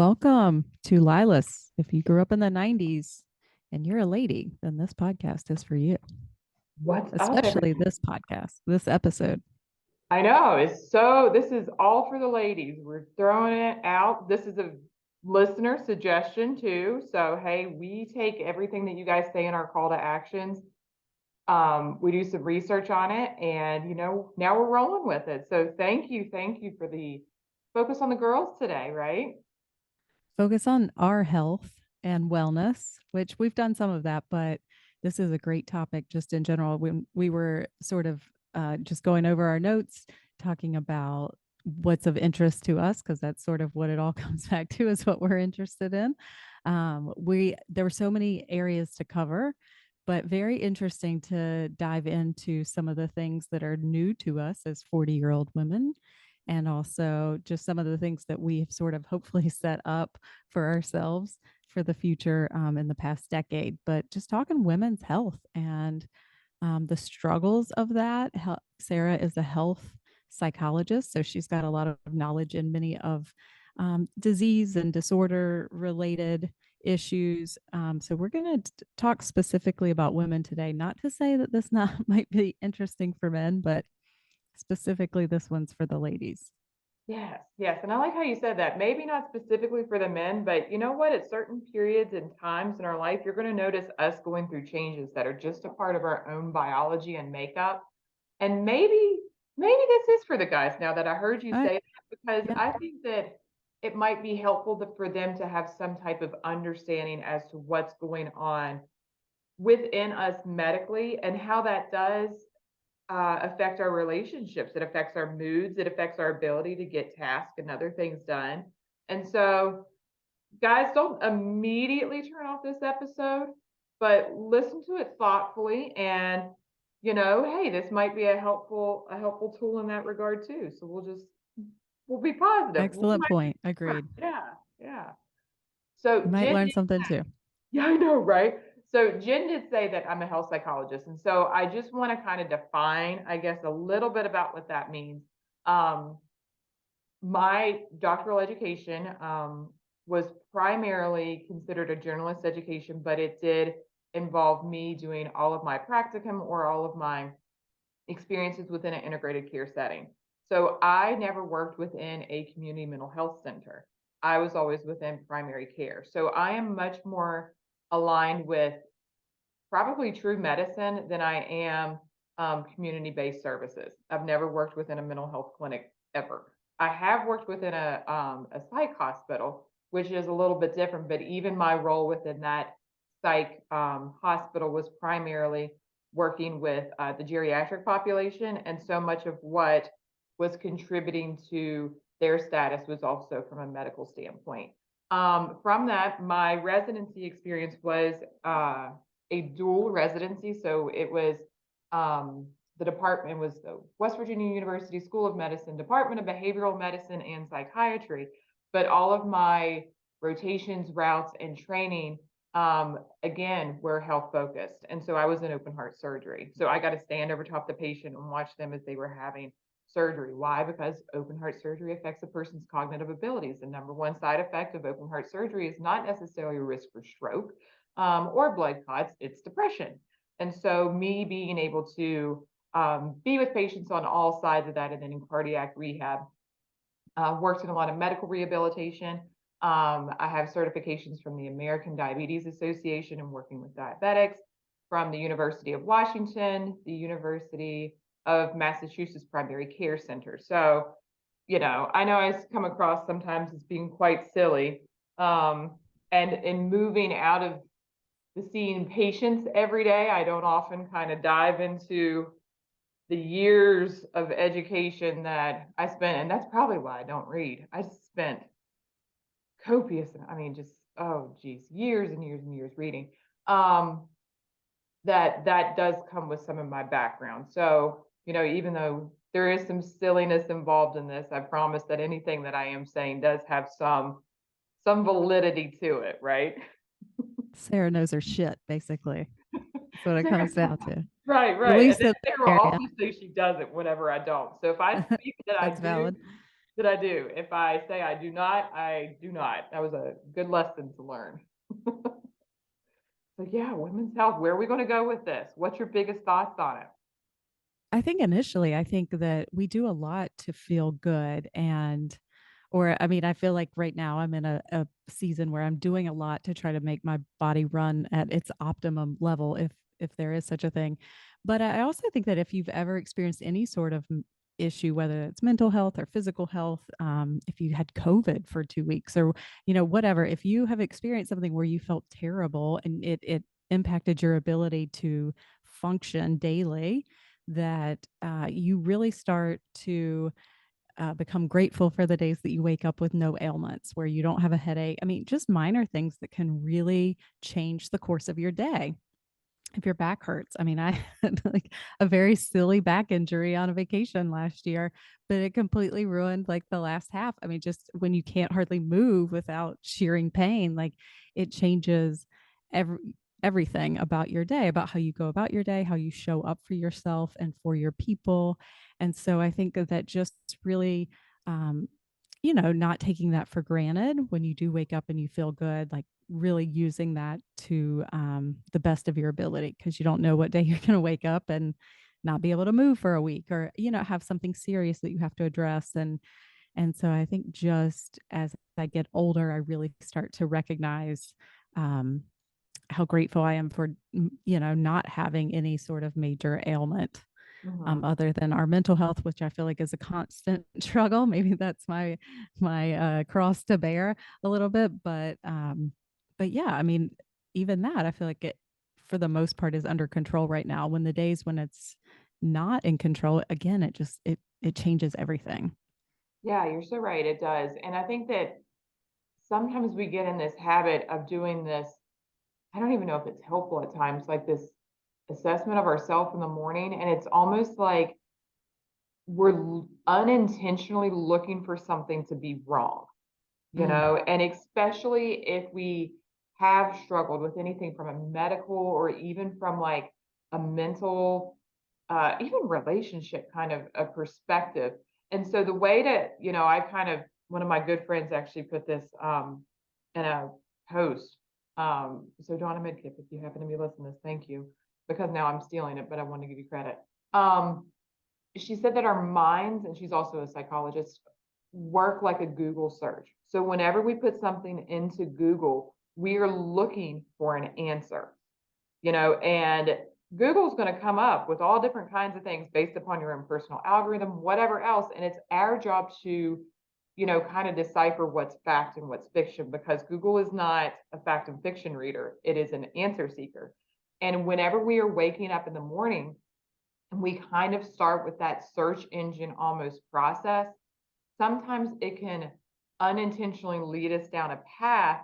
Welcome to LYLAS. If you grew up in the 90s and you're a lady, then this podcast is for you, What's up, especially everybody? this podcast, this episode. I know this is all for the ladies. We're throwing it out. This is a listener suggestion too. So, hey, we take everything that you guys say in our call to actions. We do some research on it and now we're rolling with it. So thank you for the focus on the girls today, right? Focus on our health and wellness, which we've done some of that, but this is a great topic just in general. When we were sort of just going over our notes, talking about what's of interest to us, because that's sort of what it all comes back to is what we're interested in. We there were so many areas to cover, but very interesting to dive into some of the things that are new to us as 40-year-old women, and also just some of the things that we have sort of hopefully set up for ourselves for the future in the past decade. But just talking women's health and the struggles of that. Sarah is a health psychologist, so she's got a lot of knowledge in many of disease and disorder related issues. So we're going to talk specifically about women today. Not to say that this not might be interesting for men, but specifically this one's for the ladies. Yes, yes. And I like how you said that. Maybe not specifically for the men, but you know what? At certain periods and times in our life, you're going to notice us going through changes that are just a part of our own biology and makeup. And maybe this is for the guys now that I heard you All right. say that, because Yeah. I think that it might be helpful for them to have some type of understanding as to what's going on within us medically and how that does affect our relationships. It affects our moods. It affects our ability to get tasks and other things done. And so, guys, don't immediately turn off this episode, but listen to it thoughtfully. And hey, this might be a helpful tool in that regard too. So we'll be positive. We Excellent might be, point. Agreed. yeah, yeah. So You might Jen learn did something too. yeah, I know, right? So Jen did say that I'm a health psychologist. And so I just want to kind of define, I guess, a little bit about what that means. Um, my doctoral education was primarily considered a journalist education, but it did involve me doing all of my practicum or all of my experiences within an integrated care setting. So I never worked within a community mental health center. I was always within primary care. So I am much more aligned with probably true medicine than I am community-based services. I've never worked within a mental health clinic ever. I have worked within a psych hospital, which is a little bit different, but even my role within that psych hospital was primarily working with the geriatric population, and so much of what was contributing to their status was also from a medical standpoint. From that, my residency experience was a dual residency. So it was the department was the West Virginia University School of Medicine, Department of Behavioral Medicine and Psychiatry. But all of my rotations, routes, and training, again, were health focused. And so I was in open heart surgery. So I got to stand over top the patient and watch them as they were having surgery. Why? Because open heart surgery affects a person's cognitive abilities. The number one side effect of open heart surgery is not necessarily a risk for stroke or blood clots, it's depression. And so, me being able to be with patients on all sides of that, and then in cardiac rehab, worked in a lot of medical rehabilitation. I have certifications from the American Diabetes Association and working with diabetics, from the University of Washington, the University of Massachusetts Primary Care Center. So, I know I come across sometimes as being quite silly. And in moving out of the seeing patients every day, I don't often kind of dive into the years of education that I spent, and that's probably why I don't read. I spent copious, I mean, just oh geez, years and years and years reading. Um, that does come with some of my background. So, even though there is some silliness involved in this, I promise that anything that I am saying does have some validity to it, right? Sarah knows her shit, basically. That's what it Sarah, comes down to. right, At right. And least then in Sarah the will area. also say she doesn't whenever I don't. So if I speak that I That's do, valid. that I do. If I say I do not, I do not. That was a good lesson to learn. So yeah, women's health. Where are we going to go with this? What's your biggest thoughts on it? I think initially, I think that we do a lot to feel good. And, or, I mean, I feel like right now I'm in a season where I'm doing a lot to try to make my body run at its optimum level, if there is such a thing. But I also think that if you've ever experienced any sort of issue, whether it's mental health or physical health, if you had COVID for 2 weeks or, whatever, if you have experienced something where you felt terrible and it impacted your ability to function daily, that you really start to become grateful for the days that you wake up with no ailments, where you don't have a headache. I mean, just minor things that can really change the course of your day. If your back hurts, I mean, I had like a very silly back injury on a vacation last year, but it completely ruined like the last half. I mean, just when you can't hardly move without shearing pain, like it changes every everything about your day, about how you go about your day, how you show up for yourself and for your people. And so I think that just really um, not taking that for granted when you do wake up and you feel good, like really using that to the best of your ability, because you don't know what day you're going to wake up and not be able to move for a week, or have something serious that you have to address. And so I think just as I get older, I really start to recognize um, how grateful I am for not having any sort of major ailment, Mhm. other than our mental health, which I feel like is a constant struggle. Maybe that's my cross to bear a little bit, but yeah, I mean, even that, I feel like it, for the most part, is under control right now. When the days when it's not in control, again, it changes everything. Yeah, you're so right. It does. And I think that sometimes we get in this habit of doing this. I don't even know if it's helpful at times, like this assessment of ourselves in the morning. And it's almost like unintentionally looking for something to be wrong, Mm, and especially if we have struggled with anything from a medical or even from like a mental, even relationship kind of a perspective. And so the way to, I kind of, one of my good friends actually put this in a post. So Donna Midkiff, if you happen to be listening to this, thank you, because now I'm stealing it, but I want to give you credit. She said that our minds, and she's also a psychologist, work like a Google search. So whenever we put something into Google, we are looking for an answer, and Google's going to come up with all different kinds of things based upon your own personal algorithm, whatever else. And it's our job to, kind of decipher what's fact and what's fiction, because Google is not a fact and fiction reader. It is an answer seeker. And whenever we are waking up in the morning, and we kind of start with that search engine almost process, sometimes it can unintentionally lead us down a path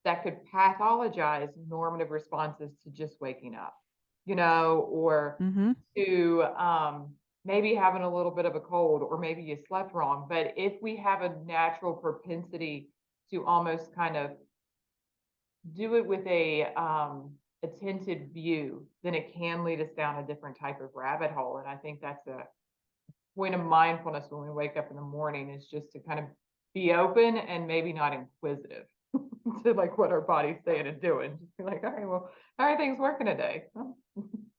that could pathologize normative responses to just waking up, or mm-hmm. to maybe having a little bit of a cold, or maybe you slept wrong. But if we have a natural propensity to almost kind of do it with a attentive view, then it can lead us down a different type of rabbit hole. And I think that's a point of mindfulness when we wake up in the morning, is just to kind of be open and maybe not inquisitive to like what our body's saying and doing. Just be like, all right, well, how are things working today? Well,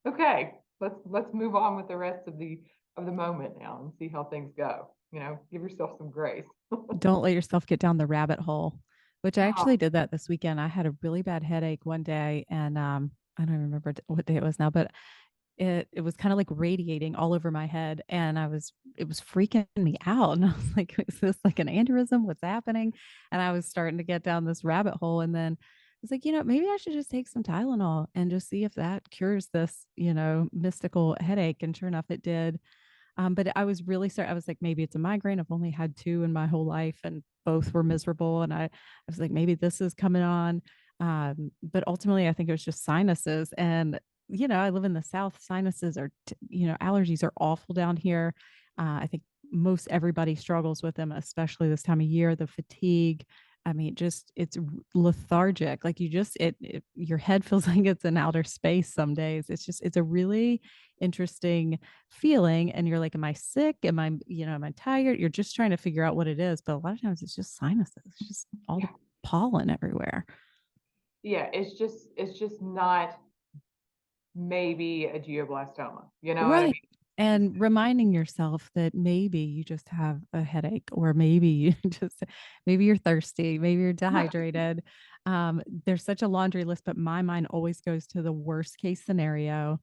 okay, let's move on with the rest of the moment now and see how things go. Give yourself some grace. Don't let yourself get down the rabbit hole, which I Oh, actually did that this weekend. I had a really bad headache one day, and I don't remember what day it was now, but it was kind of like radiating all over my head, and it was freaking me out. And I was like, is this like an aneurysm? What's happening? And I was starting to get down this rabbit hole. And then I was like, maybe I should just take some Tylenol and just see if that cures this, mystical headache. And sure enough, it did. But I was really sorry. I was like, maybe it's a migraine. I've only had two in my whole life, and both were miserable. And I was like, maybe this is coming on. But ultimately, I think it was just sinuses. And I live in the South. Sinuses are, allergies are awful down here. I think most everybody struggles with them, especially this time of year. The fatigue, I mean, just it's lethargic. Like you just your head feels like it's in outer space some days. It's a really interesting feeling. And you're like, am I sick? Am I, am I tired? You're just trying to figure out what it is. But a lot of times it's just sinuses. It's just all the Yeah. pollen everywhere. Yeah, it's just not maybe a glioblastoma, you know what I Right. mean? Just And reminding yourself that maybe you just have a headache, or maybe you just, maybe you're thirsty, maybe you're dehydrated. There's such a laundry list, but my mind always goes to the worst case scenario.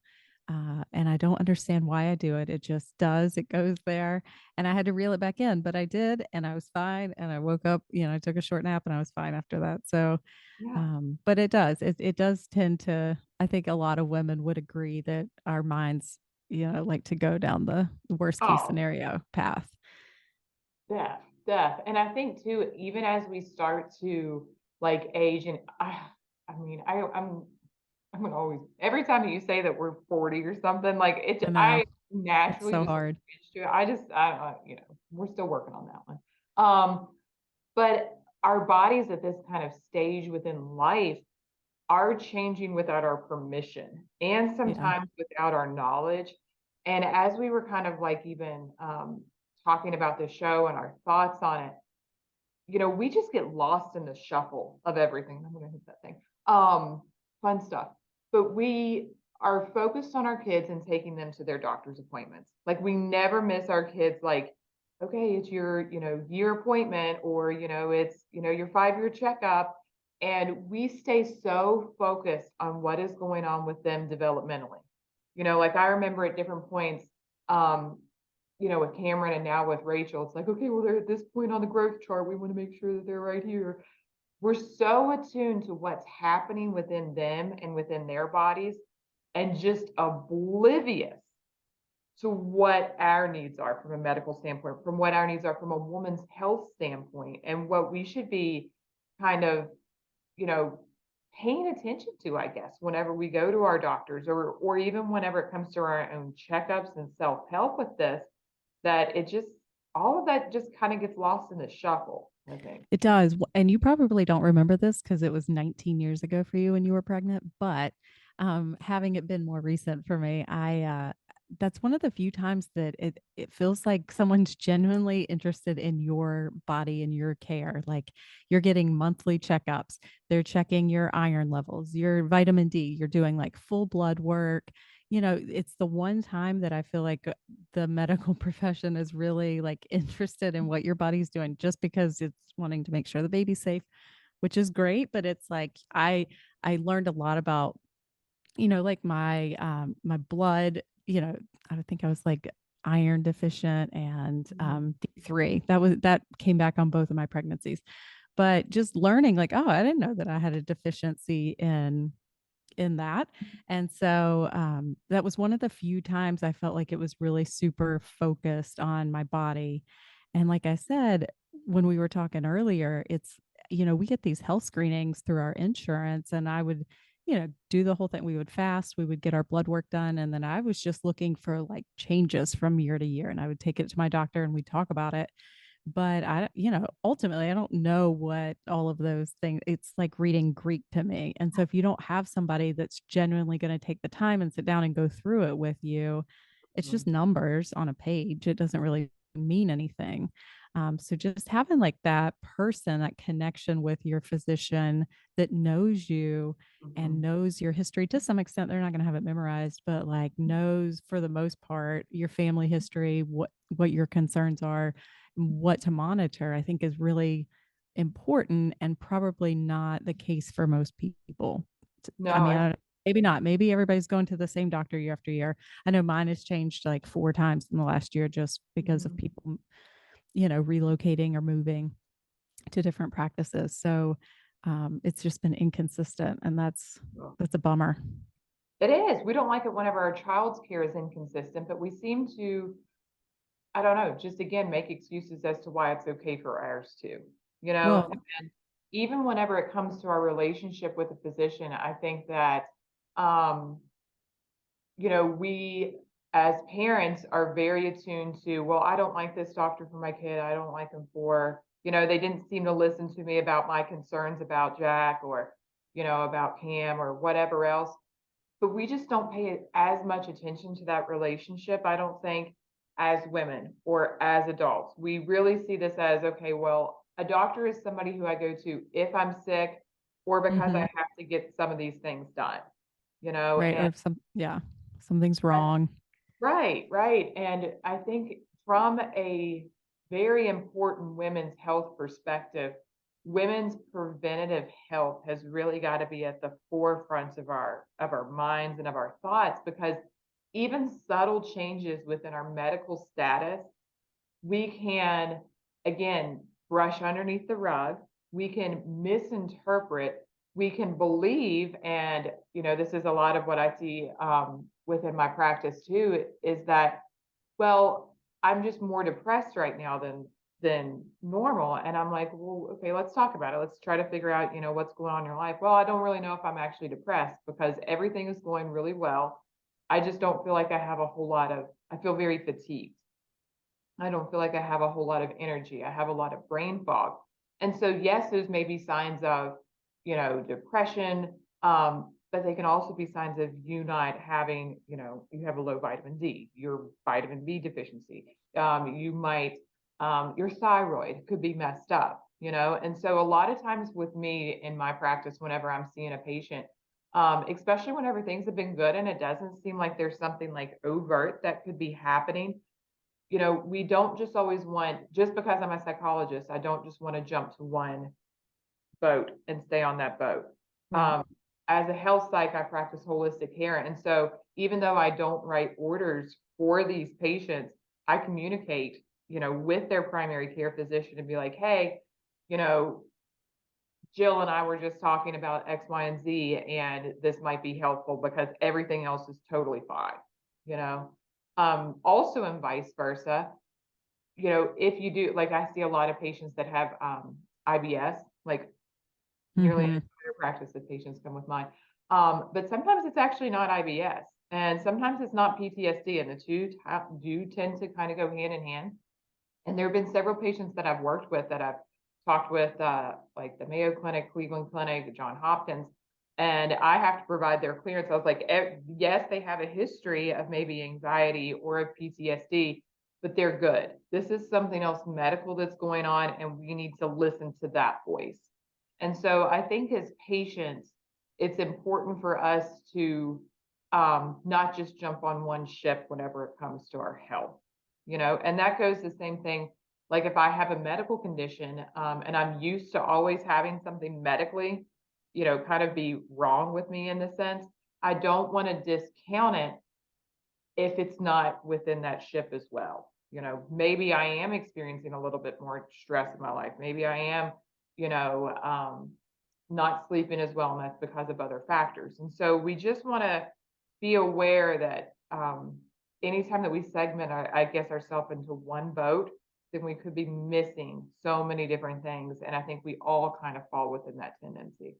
And I don't understand why I do it. It just does. It goes there. And I had to reel it back in, but I did. And I was fine. And I woke up, I took a short nap and I was fine after that. So, yeah. but it does tend to, I think a lot of women would agree that our minds, like to go down the worst case Oh, scenario path. death. And I think too, even as we start to like age, and I mean, I'm gonna always every time that you say that we're 40 or something, like I know I it's naturally so just hard. switch to it. We're still working on that one. Um, but our bodies at this kind of stage within life are changing without our permission and Yeah. sometimes without our knowledge. And as we were kind of like even talking about the show and our thoughts on it, we just get lost in the shuffle of everything. I'm gonna hit that thing. Fun stuff. But we are focused on our kids and taking them to their doctor's appointments. Like we never miss our kids, like, okay, it's your, year appointment, or, it's, your 5-year checkup. And we stay so focused on what is going on with them developmentally. Like I remember at different points, um, with Cameron and now with Rachel, it's like, okay, well, they're at this point on the growth chart. We want to make sure that they're right here. We're so attuned to what's happening within them and within their bodies, and just oblivious to what our needs are from a medical standpoint, from what our needs are from a woman's health standpoint, and what we should be kind of, you know, paying attention to, I guess, whenever we go to our doctors, or even whenever it comes to our own checkups and self-help with this, that it just all of that just kind of gets lost in the shuffle, I think. It does. And you probably don't remember this because it was 19 years ago for you when you were pregnant, but having it been more recent for me, that's one of the few times that it feels like someone's genuinely interested in your body and your care. Like you're getting monthly checkups, they're checking your iron levels, your vitamin D, you're doing like full blood work. It's the one time that I feel like the medical profession is really like interested in what your body's doing, just because it's wanting to make sure the baby's safe, which is great. But it's like I learned a lot about, like my blood, I would think I was like iron deficient and Mhm. D3. That came back on both of my pregnancies. But just learning like, oh, I didn't know that I had a deficiency in that. And so that was one of the few times I felt like it was really super focused on my body. And like I said, when we were talking earlier, we get these health screenings through our insurance, and I would, do the whole thing. We would fast, we would get our blood work done. And then I was just looking for like changes from year to year. And I would take it to my doctor and we'd talk about it, but ultimately I don't know what all of those things, it's like reading Greek to me. And so if you don't have somebody that's genuinely going to take the time and sit down and go through it with you, it's just numbers on a page. It doesn't really mean anything. So just having like that person, that connection with your physician that knows you and Mhm. knows your history to some extent. They're not going to have it memorized, but like knows for the most part your family history, what your concerns are, what to monitor, I think is really important, and probably not the case for most people. No, I mean, I I don't, maybe not. Maybe everybody's going to the same doctor year after year. I know mine has changed like 4 times in the last year just because of mhm. people, relocating or moving to different practices. So it's just been inconsistent, and that's a bummer. It is. We don't like it whenever our child's care is inconsistent, but we seem to, I don't know, just again make excuses as to why it's okay for ours too. Well, And even whenever it comes to our relationship with a physician, I think that um, we as parents are very attuned to, well, I don't like this doctor for my kid. I don't like him for, they didn't seem to listen to me about my concerns about Jack or, about Cam or whatever else. But we just don't pay as much attention to that relationship, I don't think, as women or as adults. We really see this as, okay, well, a doctor is somebody who I go to if I'm sick or because I Hmm. have to get some of these things done, you know, Right. Or and if something's wrong. right, right. And I think from a very important women's health perspective, women's preventative health has really got to be at the forefront of our minds and of our thoughts, because even subtle changes within our medical status, we can again brush underneath the rug, we can misinterpret, we can believe. And this is a lot of what I see within my practice too, is that, well, I'm just more depressed right now than normal. And I'm like, well, okay, let's talk about it. Let's try to figure out, what's going on in your life. Well, I don't really know if I'm actually depressed because everything is going really well. I just don't feel like I have a whole lot of, I feel very fatigued. I don't feel like I have a whole lot of energy. I have a lot of brain fog. And so, yes, those may be signs of, depression, but they can also be signs of you not having, you have a low vitamin D, your vitamin B deficiency. You might, your thyroid could be messed up, And so, a lot of times with me in my practice, whenever I'm seeing a patient, especially whenever things have been good and it doesn't seem like there's something like overt that could be happening, we don't just always want, just because I'm a psychologist, I don't just want to jump to one boat and stay on that boat. Right. Um, as a health psych, I practice holistic care. And so even though I don't write orders for these patients, I communicate, with their primary care physician and be like, hey, you know, Jill and I were just talking about X, Y, and Z, and this might be helpful because everything else is totally fine, you know. Also, and vice versa, if you do, like, I see a lot of patients that have IBS, like nearly an Hmm. entire practice of patients come with mine. But sometimes it's actually not IBS, and sometimes it's not PTSD, and the two do tend to kind of go hand in hand. And there have been several patients that I've worked with that I've talked with, like the Mayo Clinic, Cleveland Clinic, John Hopkins, and I have to provide their clearance. I was like, yes, they have a history of maybe anxiety or of PTSD, but they're good. This is something else medical that's going on, and we need to listen to that voice. And so I think as patients, it's important for us to not just jump on one ship whenever it comes to our health, and that goes the same thing. Like if I have a medical condition, and I'm used to always having something medically, kind of be wrong with me in the sense, I don't want to discount it if it's not within that ship as well. Maybe I am experiencing a little bit more stress in my life. Maybe I am, you know, um, not sleeping as well, and that's because of other factors. And so we just want to be aware that anytime that we segment, I guess, ourselves into one boat, then we could be missing so many different things. And I think we all kind of fall within that tendency.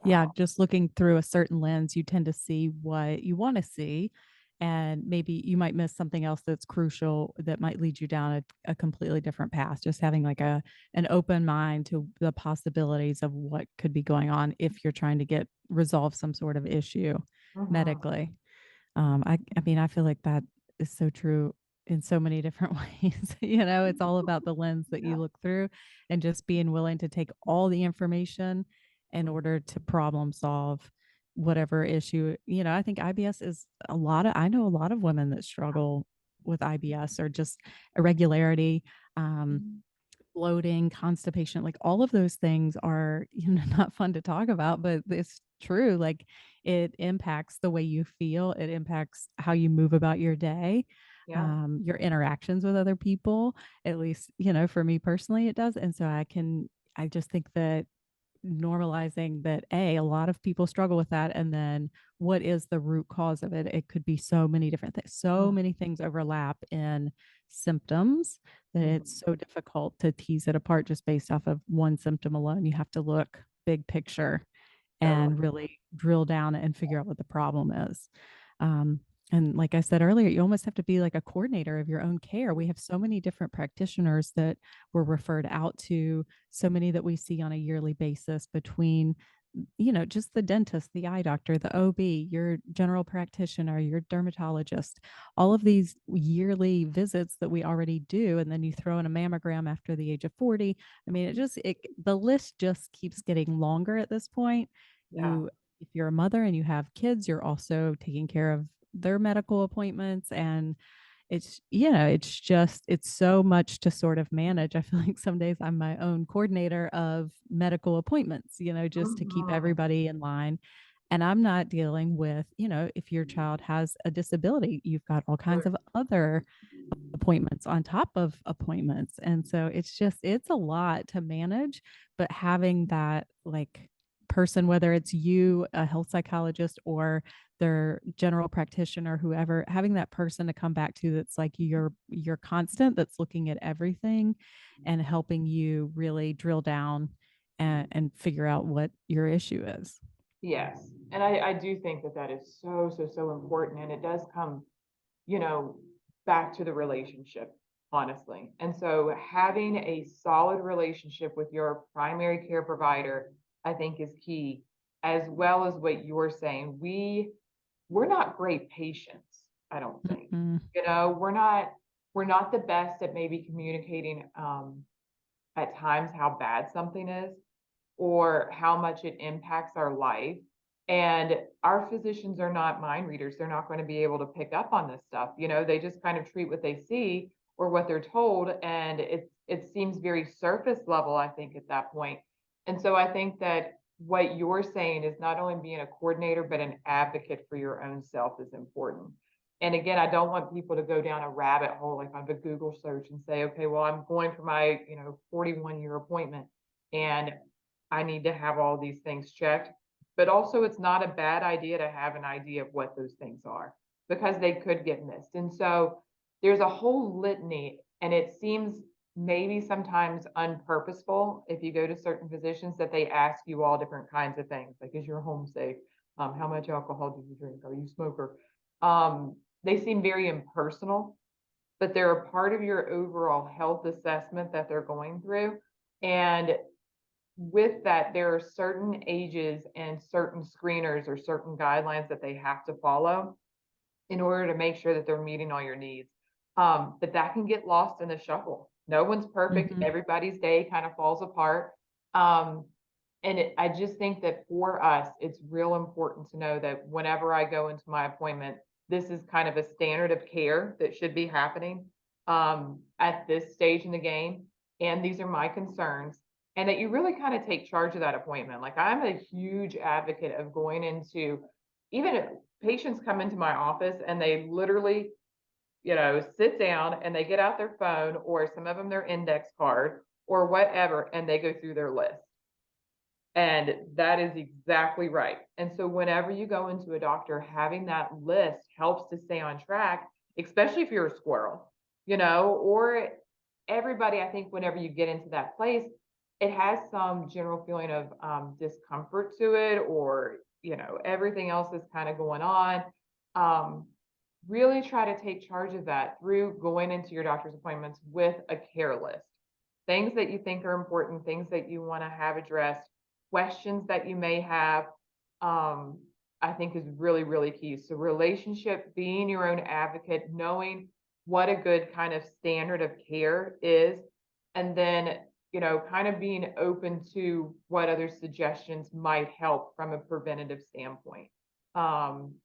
Yeah, Uh, just looking through a certain lens, you tend to see what you want to see. And maybe you might miss something else that's crucial that might lead you down a completely different path. Just having like an open mind to the possibilities of what could be going on if you're trying to get resolve some sort of issue mhm. medically. I mean, I feel like that is so true in so many different ways. It's all about the lens that you Yeah. look through and just being willing to take all the information in order to problem solve whatever issue. I think IBS is I know a lot of women that struggle with IBS or just irregularity. Um, Mhm. bloating, constipation, like all of those things are, not fun to talk about, but it's true. Like it impacts the way you feel, it impacts how you move about your day, Yeah. your interactions with other people. At least, for me personally, it does. And so I just think that normalizing that a lot of people struggle with that, and then what is the root cause of it? It could be so many different things, so Mhm. many things overlap in symptoms that it's Mhm. so difficult to tease it apart just based off of one symptom alone. You have to look big picture Totally. and really drill down and figure out what the problem is. um, And like I said earlier, you almost have to be like a coordinator of your own care. We have so many different practitioners that we're referred out to, so many that we see on a yearly basis between, just the dentist, the eye doctor, the OB, your general practitioner, your dermatologist, all of these yearly visits that we already do. And then you throw in a mammogram after the age of 40. I mean, the list just keeps getting longer at this point. Yeah. If you're a mother and you have kids, you're also taking care of their medical appointments, and it's so much to sort of manage. I feel like some days I'm my own coordinator of medical appointments, just to keep Mhm. everybody in line. And I'm not dealing with, if your child has a disability, you've got all kinds Right. of other appointments on top of appointments. And so it's a lot to manage, but having that like person, whether it's you, a health psychologist, or their general practitioner, whoever, having that person to come back to that's like your constant, that's looking at everything and helping you really drill down and figure out what your issue is. Yes. And I do think that that is so, so, so important. And it does come, you know, back to the relationship, honestly. And so having a solid relationship with your primary care provider, I think is key, as well as what you're saying. We're not great patients, I don't think. Mm-mm. We're not the best at maybe communicating at times how bad something is or how much it impacts our life. And our physicians are not mind readers. They're not going to be able to pick up on this stuff. They just kind of treat what they see or what they're told. And it seems very surface level, I think, at that point. And so I think that what you're saying is not only being a coordinator, but an advocate for your own self is important. And again, I don't want people to go down a rabbit hole like on the Google search and say, okay, well, I'm going for my, 41-year appointment and I need to have all these things checked. But also, it's not a bad idea to have an idea of what those things are because they could get missed. And so there's a whole litany, and it seems maybe sometimes unpurposeful if you go to certain physicians that they ask you all different kinds of things like, is your home safe? How much alcohol do you drink? Are you a smoker? They seem very impersonal, but they're a part of your overall health assessment that they're going through. And with that, there are certain ages and certain screeners or certain guidelines that they have to follow in order to make sure that they're meeting all your needs. But that can get lost in the shuffle. No one's perfect. Mm-hmm. Everybody's day kind of falls apart. Um, I just think that for us, it's real important to know that whenever I go into my appointment, this is kind of a standard of care that should be happening at this stage in the game. And these are my concerns. And that you really kind of take charge of that appointment. Like I'm a huge advocate of going into, even if patients come into my office and they literally, sit down and they get out their phone or some of them their index card or whatever, and they go through their list. And that is exactly right. And so whenever you go into a doctor, having that list helps to stay on track, especially if you're a squirrel, or everybody, I think whenever you get into that place, it has some general feeling of discomfort to it, or, everything else is kind of going on. Um, really try to take charge of that through going into your doctor's appointments with a care list. Things that you think are important, things that you want to have addressed, questions that you may have, um, I think is really, really key. So relationship, being your own advocate, knowing what a good kind of standard of care is, and then, kind of being open to what other suggestions might help from a preventative standpoint.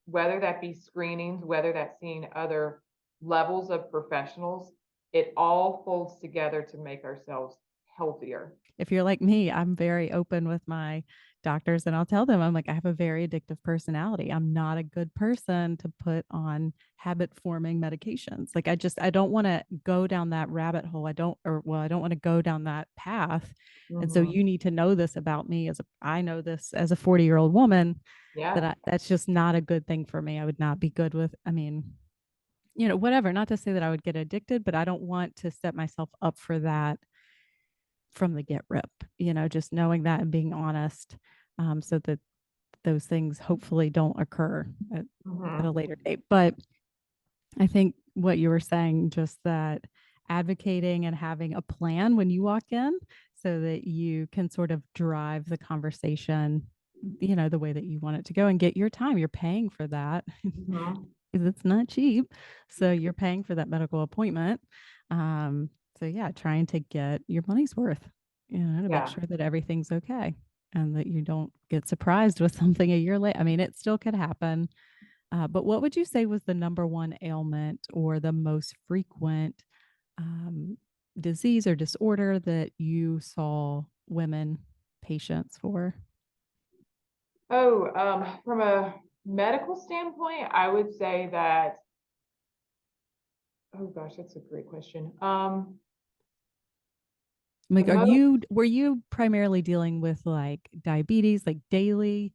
Whether that be screenings, whether that's seeing other levels of professionals, it all folds together to make ourselves healthier. If you're like me, I'm very open with my doctors and I'll tell them, I'm like, I have a very addictive personality. I'm not a good person to put on habit forming medications. Like I don't want to go down that rabbit hole. I don't want to go down that path. And so Mhm. you need to know this about me I know this as a 40-year-old woman, Yeah. that's just not a good thing for me. I would not be good with, I mean, whatever, not to say that I would get addicted, but I don't want to set myself up for that from the get rip, just knowing that and being honest, so that those things hopefully don't occur at a Mhm. later date. But I think what you were saying, just that advocating and having a plan when you walk in so that you can sort of drive the conversation, the way that you want it to go and get your time. You're paying for that Mhm. because it's not cheap. So you're paying for that medical appointment. Um, so yeah, trying to get your money's worth, to make Yeah. sure that everything's okay and that you don't get surprised with something a year late. I mean, it still could happen. But what would you say was the number one ailment or the most frequent um, disease or disorder that you saw women patients for? Oh, from a medical standpoint, I would say that, oh gosh, that's a great question. The Like, most, were you primarily dealing with like diabetes, like daily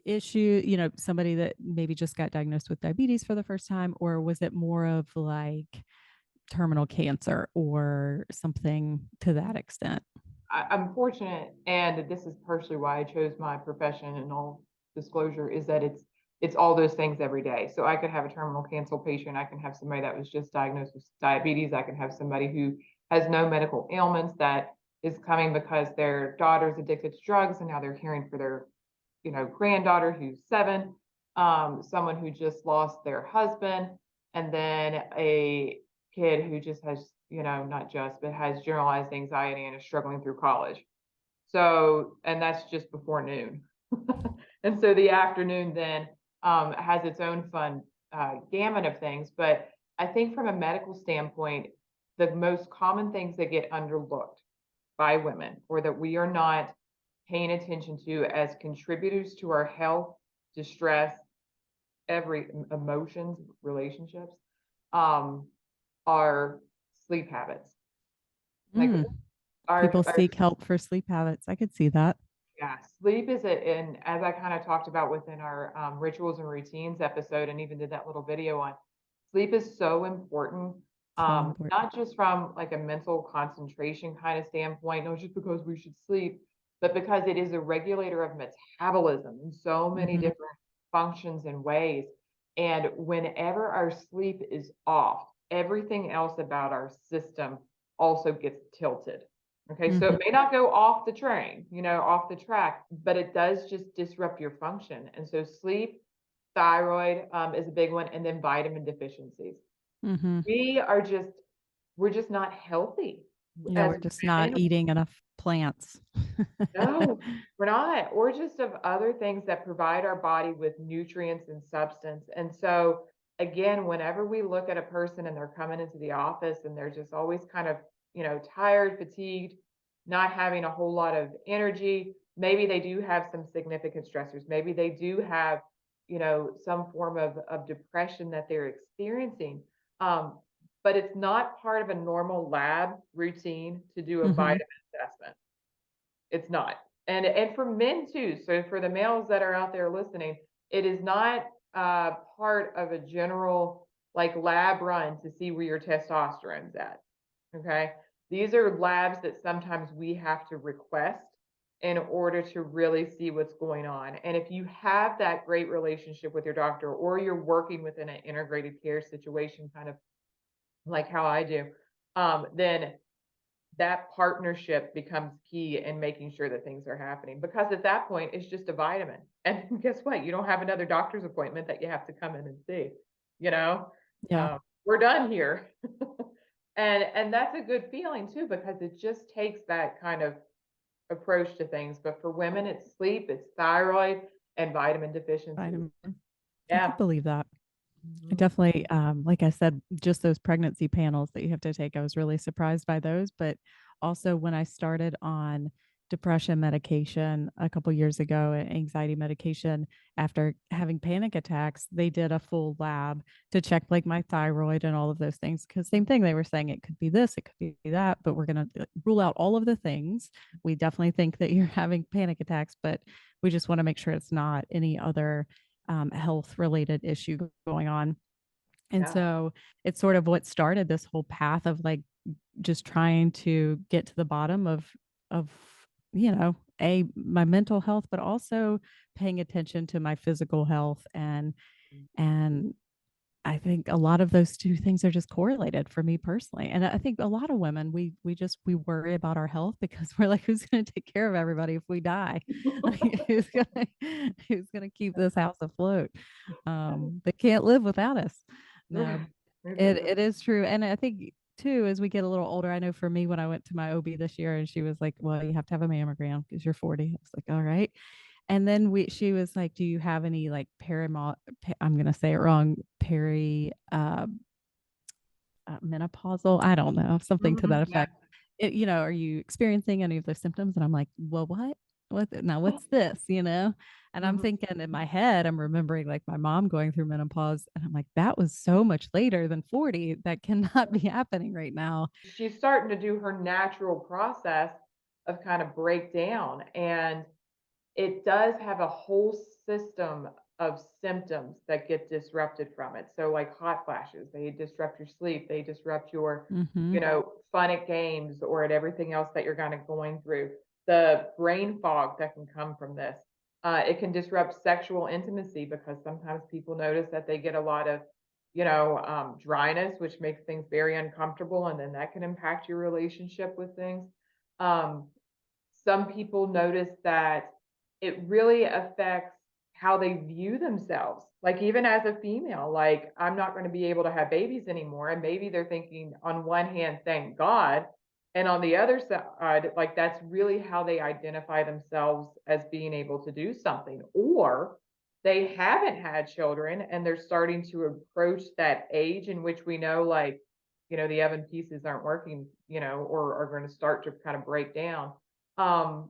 issue, somebody that maybe just got diagnosed with diabetes for the first time, or was it more of like terminal cancer or something to that extent? I'm fortunate, and this is partially why I chose my profession and all disclosure, is that it's all those things every day. So I could have a terminal cancer patient, I can have somebody that was just diagnosed with diabetes, I can have somebody who has no medical ailments that is coming because their daughter's addicted to drugs and now they're caring for their, granddaughter who's 7, someone who just lost their husband, and then a kid who just has, not just, but has generalized anxiety and is struggling through college. So, and that's just before noon. And so the afternoon then has its own fun gamut of things. But I think from a medical standpoint, the most common things that get underlooked by women or that we are not paying attention to as contributors to our health, distress, every emotions, relationships, um, are sleep habits. Like Mm. People our seek help for sleep habits. I could see that. yeah, sleep is a, and as I kind of talked about within our rituals and routines episode, and even did that little video on, sleep is so important. So important. Not just from like a mental concentration kind of standpoint, no, just because we should sleep, but because it is a regulator of metabolism in so many Mhm. different functions and ways. And whenever our sleep is off, everything else about our system also gets tilted. Okay, so Mhm. it may not go off the train, off the track, but it does just disrupt your function. And so sleep, thyroid is a big one, and then vitamin deficiencies. Mhm. We are just, we're just not healthy Yeah, as we're just not women. eating enough plants. No, we're not, or just of other things that provide our body with nutrients and substance. And so, again, whenever we look at a person and they're coming into the office and they're just always kind of, tired, fatigued, not having a whole lot of energy, maybe they do have some significant stressors. Maybe they do have, some form of depression that they're experiencing. Um, but it's not part of a normal lab routine to do a Mhm. vitamin assessment. It's not. And for men too, so for the males that are out there listening, it is not part of a general like lab run to see where your testosterone's at. Okay. These are labs that sometimes we have to request in order to really see what's going on. And if you have that great relationship with your doctor or you're working within an integrated care situation, kind of like how I do, then that partnership becomes key in making sure that things are happening because at that point it's just a vitamin. And guess what? You don't have another doctor's appointment that you have to come in and see. You know, Yeah. we're done here, and that's a good feeling too because it just takes that kind of approach to things. But for women, it's sleep, it's thyroid, and vitamin deficiencies. Vitamin. I could Yeah. believe that. I Mhm. definitely, like I said, just those pregnancy panels that you have to take, I was really surprised by those. But also, when I started on depression medication a couple years ago, and anxiety medication, after having panic attacks, they did a full lab to check like my thyroid and all of those things. Because same thing, they were saying it could be this, it could be that, but we're going to rule out all of the things. We definitely think that you're having panic attacks, but we just want to make sure it's not any other health related issue going on. And Yeah. so it's sort of what started this whole path of like just trying to get to the bottom of a my mental health, but also paying attention to my physical health and I think a lot of those two things are just correlated for me personally. And I think a lot of women, we worry about our health because we're like, who's going to take care of everybody if we die? Like, who's going to keep this house afloat? They can't live without us. No, Right. it is true. And I think too, as we get a little older, I know for me, when I went to my OB this year and she was like, well, you have to have a mammogram because you're 40. I was like, all right. And then she was like, "Do you have any like I'm gonna say it wrong, menopausal? I don't know, something to that Yeah. effect. Are you experiencing any of those symptoms?" And I'm like, "Well, what? Now? What's this? And I'm Mhm. thinking in my head, I'm remembering like my mom going through menopause, and I'm like, that was so much later than 40. That cannot be happening right now. She's starting to do her natural process of kind of breakdown, and it does have a whole system of symptoms that get disrupted from it. So like hot flashes, they disrupt your sleep, they disrupt your, Mm-hmm. fun at games or at everything else that you're kind of going through. The brain fog that can come from this. It can disrupt sexual intimacy because sometimes people notice that they get a lot of, dryness, which makes things very uncomfortable, and then that can impact your relationship with things. Um, some people notice that it really affects how they view themselves. Like even as a female, like I'm not going to be able to have babies anymore. And maybe they're thinking on one hand, thank God. And on the other side, like that's really how they identify themselves as being able to do something. Or they haven't had children and they're starting to approach that age in which we know, like, the oven pieces aren't working, or are going to start to kind of break down. um,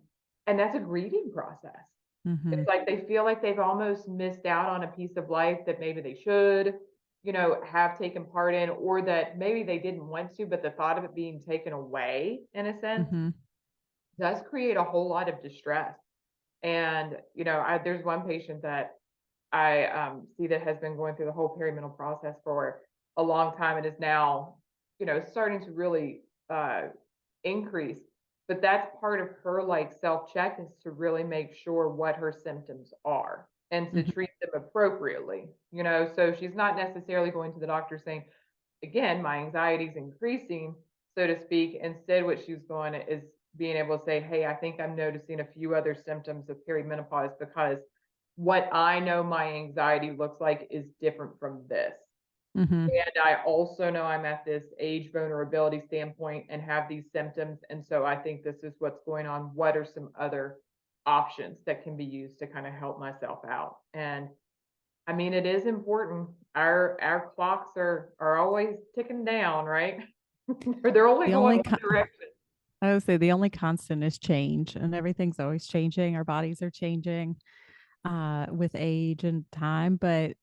and that's a grieving process. Mm-hmm. It's like they feel like they've almost missed out on a piece of life that maybe they should, have taken part in, or that maybe they didn't want to, but the thought of it being taken away, in a sense, Mm-hmm. does create a whole lot of distress. And, there's one patient that I see that has been going through the whole perimenal process for a long time and is now, starting to really increase. But that's part of her like self check, is to really make sure what her symptoms are and to Mm-hmm. treat them appropriately. So she's not necessarily going to the doctor saying, again, my anxiety is increasing, so to speak. Instead, what she's going is being able to say, hey, I think I'm noticing a few other symptoms of perimenopause because what I know my anxiety looks like is different from this. Mm-hmm. And I also know I'm at this age vulnerability standpoint and have these symptoms. And so I think this is what's going on. What are some other options that can be used to kind of help myself out? And I mean, it is important. Our clocks are always ticking down, right? They're only The going only one direction. I would say the only constant is change, and everything's always changing. Our bodies are changing with age and time. But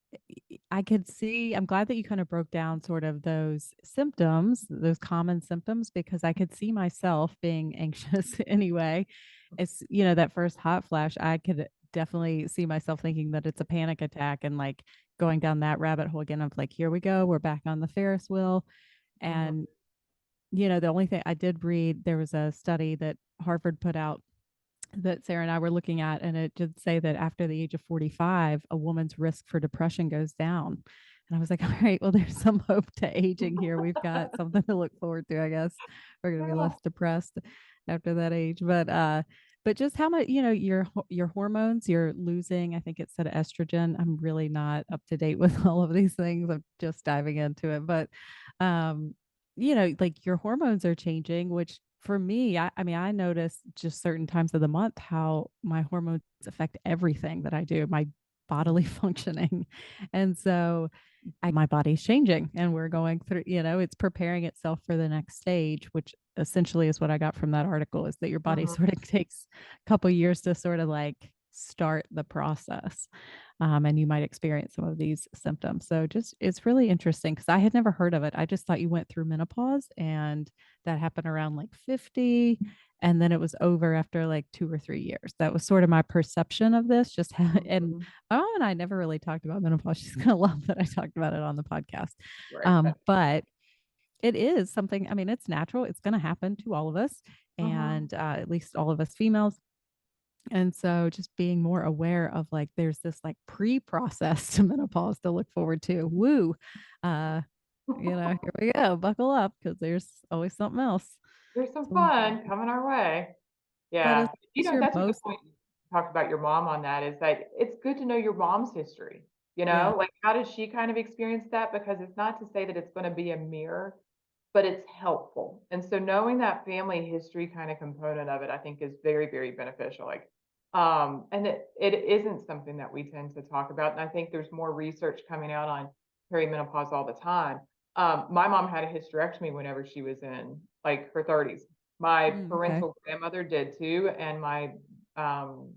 I could see, I'm glad that you kind of broke down sort of those symptoms, those common symptoms, because I could see myself being anxious anyway. It's, that first hot flash, I could definitely see myself thinking that it's a panic attack and like going down that rabbit hole again of like, here we go, we're back on the Ferris wheel. Mhm, And the only thing I did read, there was a study that Harvard put out that Sarah and I were looking at, and it did say that after the age of 45, a woman's risk for depression goes down. And I was like, all right, well, there's some hope to aging here. We've got something to look forward to, I guess. We're going to be yeah. less depressed after that age. But just how much, your hormones, you're losing, I think it said estrogen. I'm really not up to date with all of these things. I'm just diving into it. But like your hormones are changing, which for me, I mean, I notice just certain times of the month how my hormones affect everything that I do, my bodily functioning. And so my body's changing and we're going through, it's preparing itself for the next stage, which essentially is what I got from that article, is that your body Mhm. sort of takes a couple years to sort of like start the process. And you might experience some of these symptoms. So just it's really interesting because I had never heard of it. I just thought you went through menopause and that happened around like 50 and then it was over after like 2 or 3 years. That was sort of my perception of this. And Mhm. my mom and I never really talked about menopause. She's gonna love that I talked about it on the podcast. Right. But it is something. I mean, it's natural. It's going to happen to all of us, Mhm. and at least all of us females. And so just being more aware of like there's this like pre-process to menopause to look forward to. Woo. Uh, here we go. Buckle up because there's always something else. There's some So, fun coming our way. but as Yeah. long as you're That's a good both, point you talked about your mom on that, is that it's good to know your mom's history, yeah. like, how did she kind of experience that? Because it's not to say that it's gonna be a mirror, but it's helpful. And so knowing that family history kind of component of it, I think is very, very beneficial. And it isn't something that we tend to talk about. And I think there's more research coming out on perimenopause all the time. My mom had a hysterectomy whenever she was in like her 30s. My Okay. parental grandmother did too, and my um,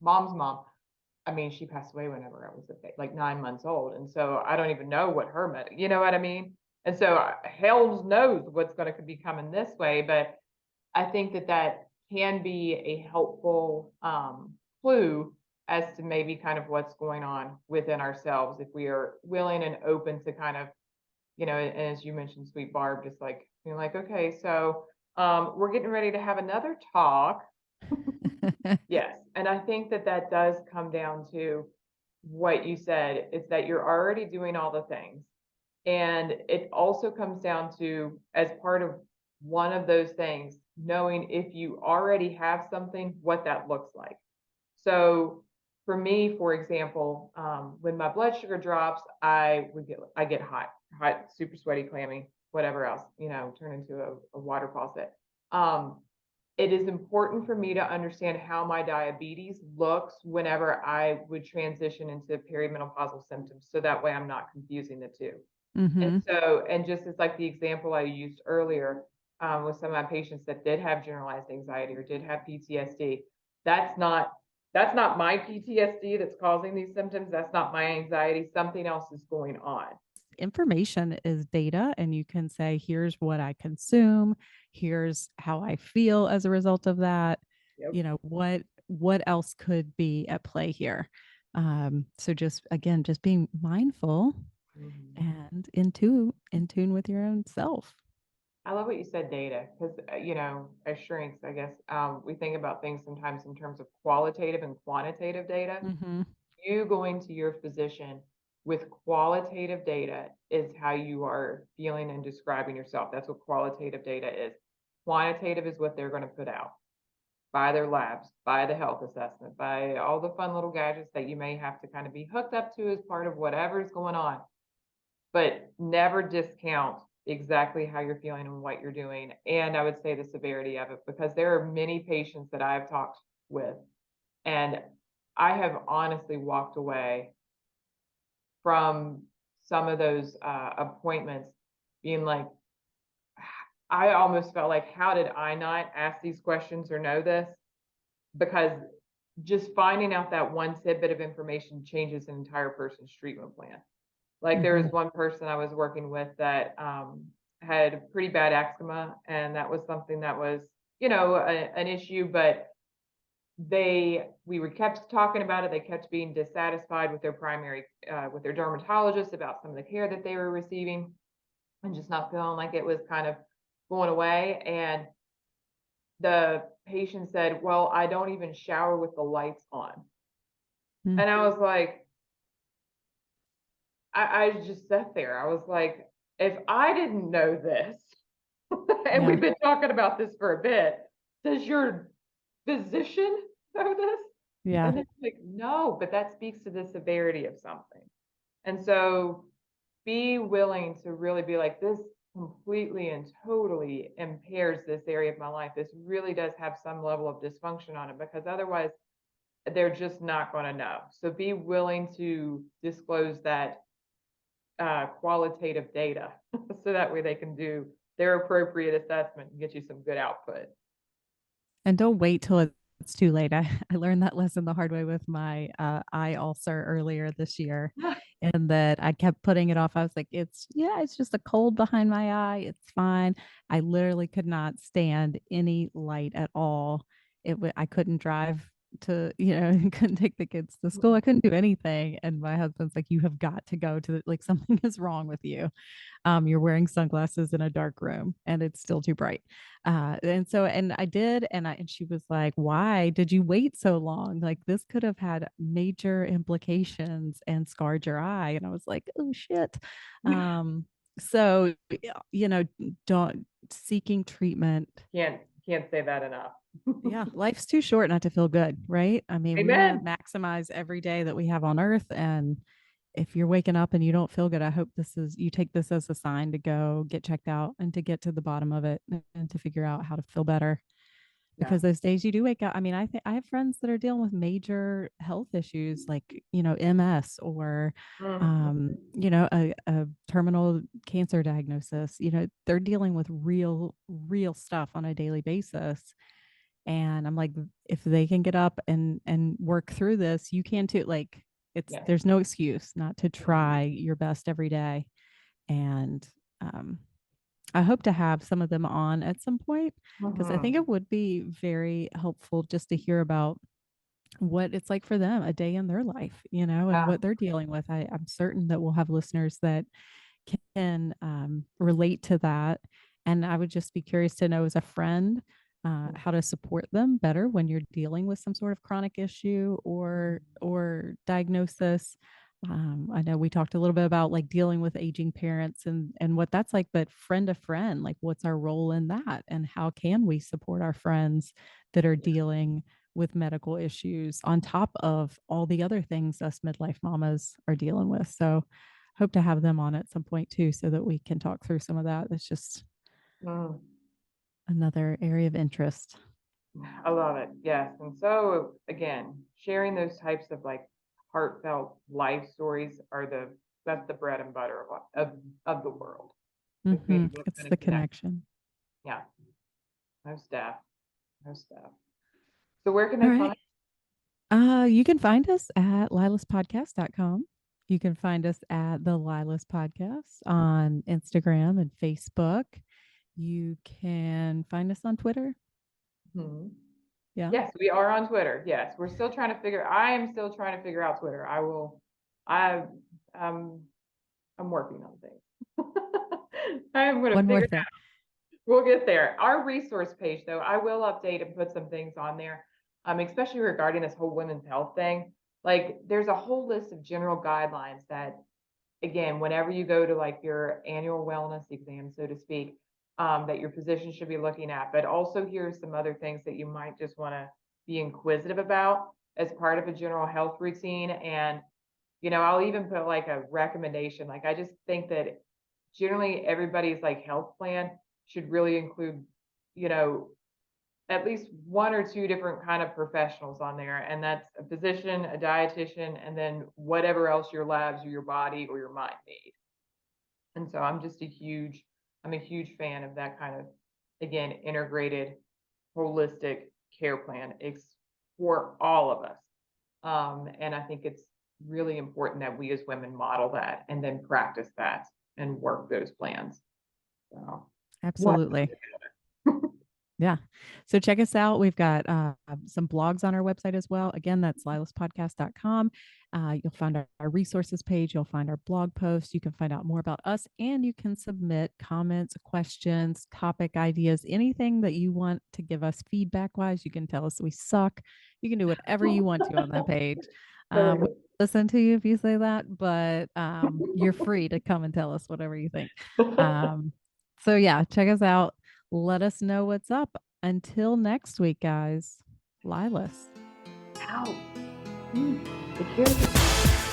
mom's mom. I mean, she passed away whenever I was like 9 months old, and so I don't even know what her you know what I mean? And so hell knows what's going to be coming this way, but I think that that can be a helpful clue as to maybe kind of what's going on within ourselves if we are willing and open to kind of, and as you mentioned, sweet Barb, just like being like, okay, so we're getting ready to have another talk. Yes, and I think that that does come down to what you said, is that you're already doing all the things. And it also comes down to, as part of one of those things, knowing if you already have something, what that looks like. So for me, for example, when my blood sugar drops, I get hot, super sweaty, clammy, whatever else, turn into a water faucet. Um, it is important for me to understand how my diabetes looks whenever I would transition into perimenopausal symptoms, so that way I'm not confusing the two. And Mm-hmm. so, and just as like the example I used earlier, with some of my patients that did have generalized anxiety or did have PTSD, that's not that's not my PTSD that's causing these symptoms. That's not my anxiety. Something else is going on. Information is data, and you can say, here's what I consume, here's how I feel as a result of that. Yep. What else could be at play here? So just again, just being mindful Mhm. and in tune with your own self. I love what you said, data, because as shrinks, I guess we think about things sometimes in terms of qualitative and quantitative data. Mm-hmm. You going to your physician with qualitative data is how you are feeling and describing yourself. That's what qualitative data is. Quantitative is what they're going to put out by their labs, by the health assessment, by all the fun little gadgets that you may have to kind of be hooked up to as part of whatever's going on. But never discount exactly how you're feeling and what you're doing. And I would say the severity of it, because there are many patients that I've talked with, and I have honestly walked away from some of those appointments being like, I almost felt like, how did I not ask these questions or know this? Because just finding out that one tidbit of information changes an entire person's treatment plan. Like, there Mm-hmm. was one person I was working with that had pretty bad eczema, and that was something that was, an issue, but we were kept talking about it. They kept being dissatisfied with their with their dermatologist about some of the care that they were receiving, and just not feeling like it was kind of going away. And the patient said, well, I don't even shower with the lights on. And I was like, I just sat there. I was like, if I didn't know this, and Yeah. we've been talking about this for a bit, does your physician know this? Yeah. And it's like, no, but that speaks to the severity of something. And so be willing to really be like, this completely and totally impairs this area of my life. This really does have some level of dysfunction on it, because otherwise they're just not going to know. So be willing to disclose that qualitative data so that way they can do their appropriate assessment and get you some good output. And don't wait till it's too late. I learned that lesson the hard way with my eye ulcer earlier this year, and that I kept putting it off. I was like, it's just a cold behind my eye. It's fine. I literally could not stand any light at all. I couldn't drive couldn't take the kids to school. I couldn't do anything. And my husband's like, you have got to go to like something is wrong with you. You're wearing sunglasses in a dark room and it's still too bright. And I did, and she was like, why did you wait so long? Like this could have had major implications and scarred your eye. And I was like, oh shit. So, don't seeking treatment. Can't say that enough. Yeah, life's too short not to feel good, right? I mean, we want Amen. to maximize every day that we have on earth. And if you're waking up and you don't feel good, I hope you take this as a sign to go get checked out and to get to the bottom of it and to figure out how to feel better. Yeah. Because those days you do wake up. I mean, I think I have friends that are dealing with major health issues like, MS or, a terminal cancer diagnosis. They're dealing with real stuff on a daily basis. And I'm like, if they can get up and work through this, you can too. Like Yeah. there's no excuse not to try your best every day. And I hope to have some of them on at some point because I think it would be very helpful just to hear about what it's like for them, a day in their life, and what they're dealing with. I'm certain that we'll have listeners that can relate to that. And I would just be curious to know as a friend how to support them better when you're dealing with some sort of chronic issue or diagnosis. I know we talked a little bit about like dealing with aging parents and what that's like, but friend to friend, like what's our role in that, and how can we support our friends that are dealing with medical issues on top of all the other things us midlife mamas are dealing with. So hope to have them on at some point too, so that we can talk through some of that. That's just another area of interest. I love it. Yes. And so again, sharing those types of like heartfelt life stories that's the bread and butter of the world. Like It's the connection. Yeah. No staff. No staff. So where can All they right. You can find us at lylaspodcast.com. You can find us at the LYLAS Podcast on Instagram and Facebook. You can find us on Twitter. Yeah. Yes, we are on Twitter. Yes, I am still trying to figure out Twitter. I'm working on things. I am going to One more figure it thing. out. We'll get there. Our resource page, though, I will update and put some things on there, especially regarding this whole women's health thing. Like, there's a whole list of general guidelines that, again, whenever you go to like your annual wellness exam, so to speak, that your physician should be looking at. But also, here's some other things that you might just want to be inquisitive about as part of a general health routine. And, I'll even put like a recommendation. Like, I just think that generally everybody's like health plan should really include, at least one or two different kind of professionals on there. And that's a physician, a dietitian, and then whatever else your labs or your body or your mind need. And so I'm a huge fan of that kind of, again, integrated, holistic care plan for all of us. And I think it's really important that we as women model that and then practice that and work those plans. So, Absolutely. Yeah. So check us out. We've got some blogs on our website as well. Again, that's lylaspodcast.com. You'll find our resources page. You'll find our blog posts. You can find out more about us, and you can submit comments, questions, topic ideas, anything that you want to give us feedback wise. You can tell us we suck. You can do whatever you want to on that page. We listen to you if you say that, but you're free to come and tell us whatever you think. So yeah, check us out. Let us know what's up. Until next week, guys. LYLAS. Ow. Take care.